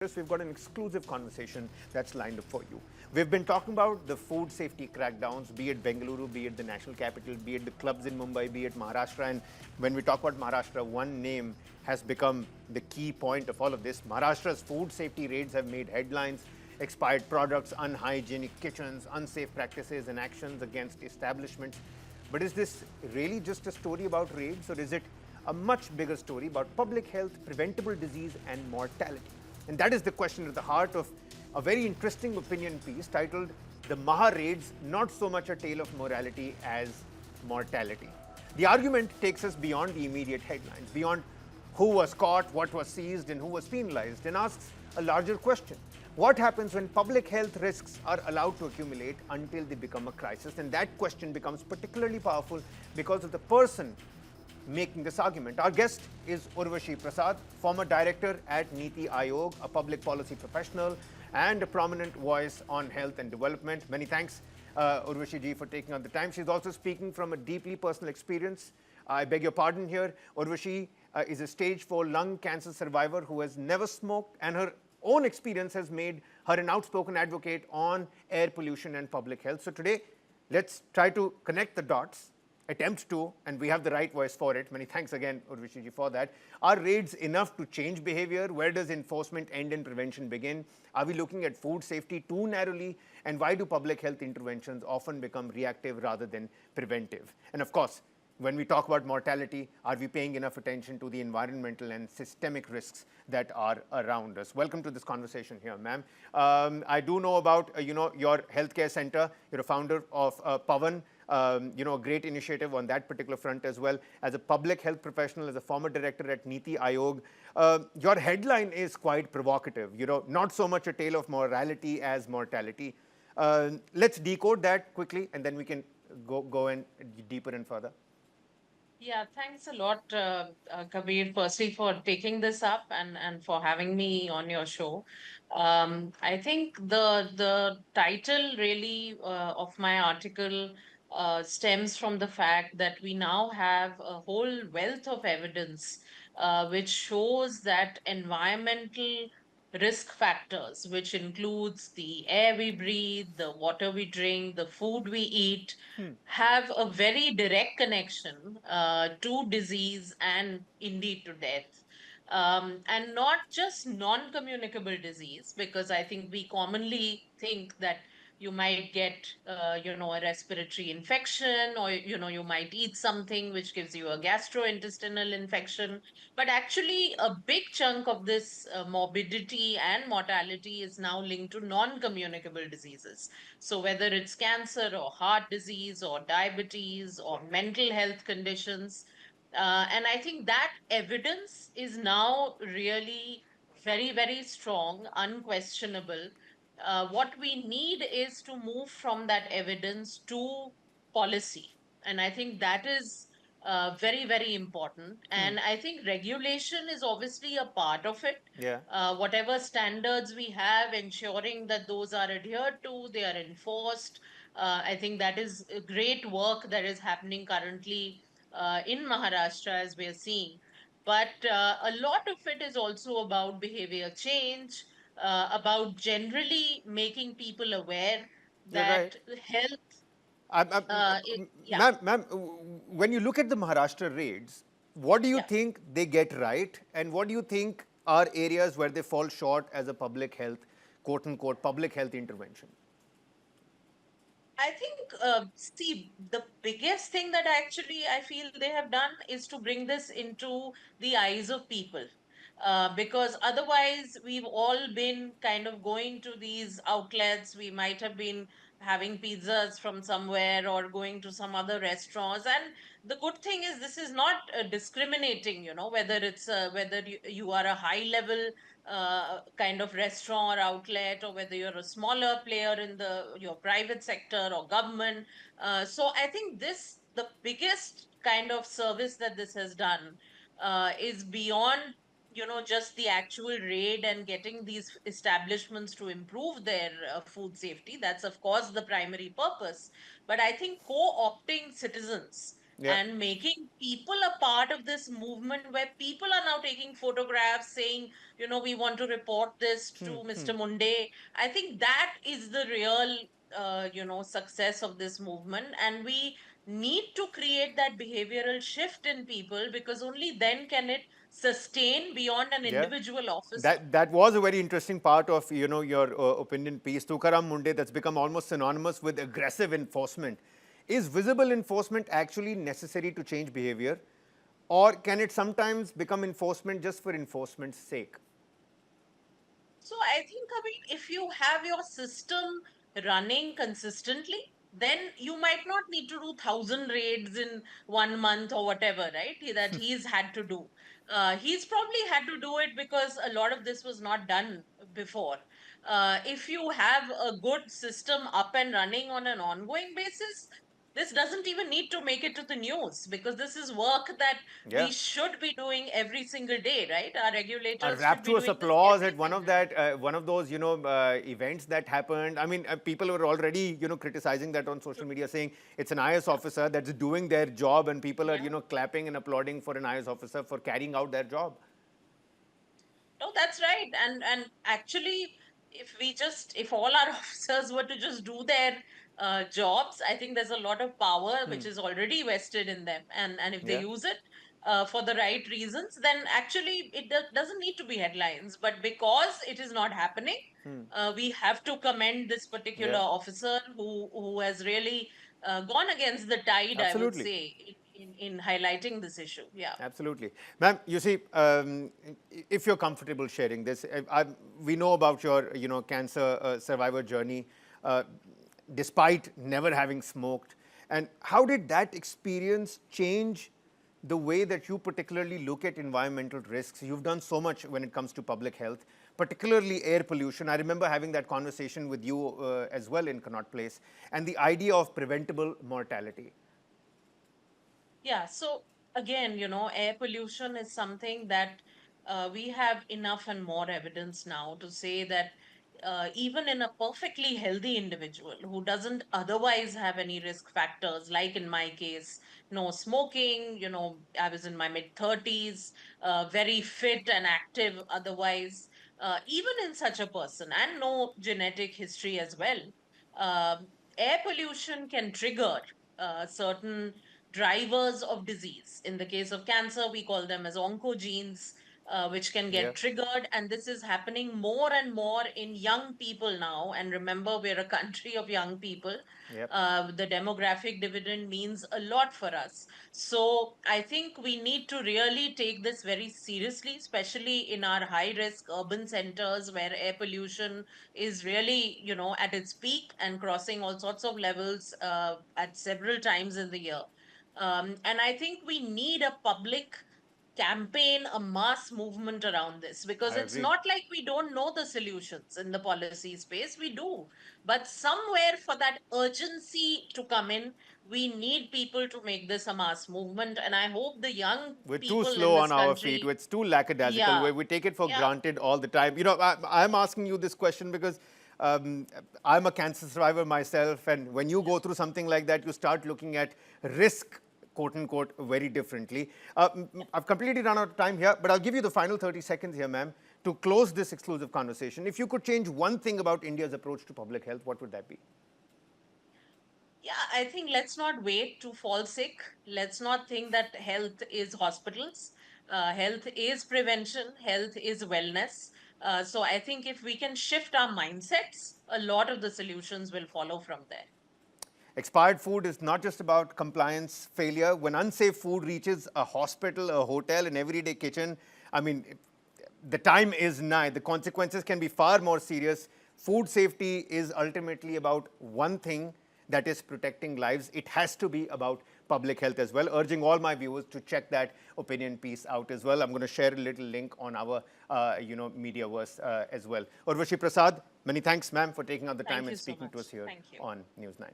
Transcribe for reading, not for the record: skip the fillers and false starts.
We've got an exclusive conversation that's lined up for you. We've been talking about the food safety crackdowns, be it Bengaluru, be it the national capital, be it the clubs in Mumbai, be it Maharashtra. And when we talk about Maharashtra, one name has become the key point of all of this. Maharashtra's food safety raids have made headlines. Expired products, unhygienic kitchens, unsafe practices, and actions against establishments. But is this really just a story about raids, or is it a much bigger story about public health, preventable disease, and mortality? And that is the question at the heart of a very interesting opinion piece titled The Maha Raids, Not So Much a Tale of Morality as Mortality. The argument takes us beyond the immediate headlines, beyond who was caught, what was seized, and who was penalized, and asks a larger question. What happens when public health risks are allowed to accumulate until they become a crisis? And that question becomes particularly powerful because of the person making this argument. Our guest is Urvashi Prasad, former director at Niti Aayog, a public policy professional and a prominent voice on health and development. Many thanks, Urvashi ji, for taking on the time. She's also speaking from a deeply personal experience. I beg your pardon here. Urvashi is a stage 4 lung cancer survivor who has never smoked, and her own experience has made her an outspoken advocate on air pollution and public health. So today, let's try to connect the dots, attempt to, and we have the right voice for it. Many thanks again, Urvashi ji, for that. Are raids enough to change behavior? Where does enforcement end and prevention begin? Are we looking at food safety too narrowly? And why do public health interventions often become reactive rather than preventive? And of course, when we talk about mortality, are we paying enough attention to the environmental and systemic risks that are around us? Welcome to this conversation here, ma'am. I do know about your healthcare center. You're a founder of Pavan. A great initiative on that particular front as well. As a public health professional, as a former director at Niti Aayog, your headline is quite provocative. Not so much a tale of morality as mortality. Let's decode that quickly, and then we can go in deeper and further. Yeah, thanks a lot, Kabir, firstly for taking this up and for having me on your show. I think the title really of my article stems from the fact that we now have a whole wealth of evidence which shows that environmental risk factors, which includes the air we breathe, the water we drink, the food we eat, have a very direct connection to disease and indeed to death. And not just non communicable disease, because I think we commonly think that you might get, a respiratory infection, or, you might eat something which gives you a gastrointestinal infection. But actually, a big chunk of this morbidity and mortality is now linked to non communicable diseases. So, whether it's cancer or heart disease or diabetes or mental health conditions, and I think that evidence is now really very, very strong, unquestionable. What we need is to move from that evidence to policy. And I think that is very, very important. And I think regulation is obviously a part of it. Yeah. Whatever standards we have, ensuring that those are adhered to, they are enforced. I think that is a great work that is happening currently in Maharashtra, as we are seeing. But a lot of it is also about behavior change, about generally making people aware You're right. that health, I'm, I'm, yeah, ma'am, when you look at the Maharashtra raids, what do you yeah. think they get right, and what do you think are areas where they fall short as a public health, quote unquote, public health intervention? I think, see, the biggest thing that actually I feel they have done is to bring this into the eyes of people. Because otherwise, we've all been kind of going to these outlets. We might have been having pizzas from somewhere or going to some other restaurants. And the good thing is, this is not discriminating, whether it's whether you are a high level kind of restaurant or outlet, or whether you're a smaller player in the your private sector or government. So I think this the biggest kind of service that this has done is beyond just the actual raid and getting these establishments to improve their food safety. That's of course the primary purpose, but I think co-opting citizens Yeah. and making people a part of this movement where people are now taking photographs saying, we want to report this to Mr. Munde. I think that is the real, success of this movement. And we need to create that behavioral shift in people, because only then can it sustain beyond an Yeah. individual officer. That was a very interesting part of your opinion piece. Tukaram Munde, that's become almost synonymous with aggressive enforcement. Is visible enforcement actually necessary to change behavior, or can it sometimes become enforcement just for enforcement's sake? So I think, I mean, if you have your system running consistently, then you might not need to do 1,000 raids in 1 month or whatever, right? That he's had to do. He's probably had to do it because a lot of this was not done before. If you have a good system up and running on an ongoing basis, this doesn't even need to make it to the news, because this is work that Yeah. we should be doing every single day, right? Our A regulators should be rapturous doing this applause every at one of single day. that one of those events that happened. I mean, people were already criticizing that on social media, saying it's an IS officer that's doing their job, and people are Yeah. clapping and applauding for an IS officer for carrying out their job. No, that's right. And actually, if all our officers were to just do their jobs, I think there's a lot of power which is already vested in them. And if they Yeah. use it for the right reasons, then actually it doesn't need to be headlines. But because it is not happening, we have to commend this particular Yeah. officer who has really gone against the tide, I would Absolutely. say, in highlighting this issue. Yeah. Absolutely. Ma'am, you see, if you're comfortable sharing this, we know about your, cancer survivor journey, uh, despite never having smoked. And how did that experience change the way that you particularly look at environmental risks? You've done so much when it comes to public health, particularly air pollution. I remember having that conversation with you as well in Connaught Place, and the idea of preventable mortality. Yeah, so again, air pollution is something that we have enough and more evidence now to say that even in a perfectly healthy individual who doesn't otherwise have any risk factors, like in my case, no smoking, I was in my mid 30s, very fit and active otherwise, even in such a person, and no genetic history as well. Um Air pollution can trigger certain drivers of disease. In the case of cancer, we call them as oncogenes, which can Yeah. get triggered. And this is happening more and more in young people now. And remember, we're a country of young people. Yep. The demographic dividend means a lot for us. So I think we need to really take this very seriously, especially in our high risk urban centers where air pollution is really, at its peak and crossing all sorts of levels at several times in the year. And I think we need a public campaign, a mass movement around this, because I it's agree. not like we don't know the solutions in the policy space. We do. But somewhere for that urgency to come in, we need people to make this a mass movement. And I hope the young We're too people in slow this on our feet. country, It's too lackadaisical. yeah, We take it for yeah, granted all the time. I'm asking you this question because I'm a cancer survivor myself. And when you go through something like that, you start looking at risk, quote unquote, very differently. I've completely run out of time here, but I'll give you the final 30 seconds here, ma'am, to close this exclusive conversation. If you could change one thing about India's approach to public health, what would that be? yeah, I think let's not wait to fall sick. Let's not think that health is hospitals. Health is prevention. Health is wellness. So I think if we can shift our mindsets, a lot of the solutions will follow from there. Expired food is not just about compliance failure. When unsafe food reaches a hospital, a hotel, an everyday kitchen, I mean, the time is nigh. The consequences can be far more serious. Food safety is ultimately about one thing, that is protecting lives. It has to be about public health as well. Urging all my viewers to check that opinion piece out as well. I'm going to share a little link on our, Mediaverse as well. Urvashi Prasad, many thanks, ma'am, for taking out the time Thank and you so speaking to much. us here Thank you. on News 9.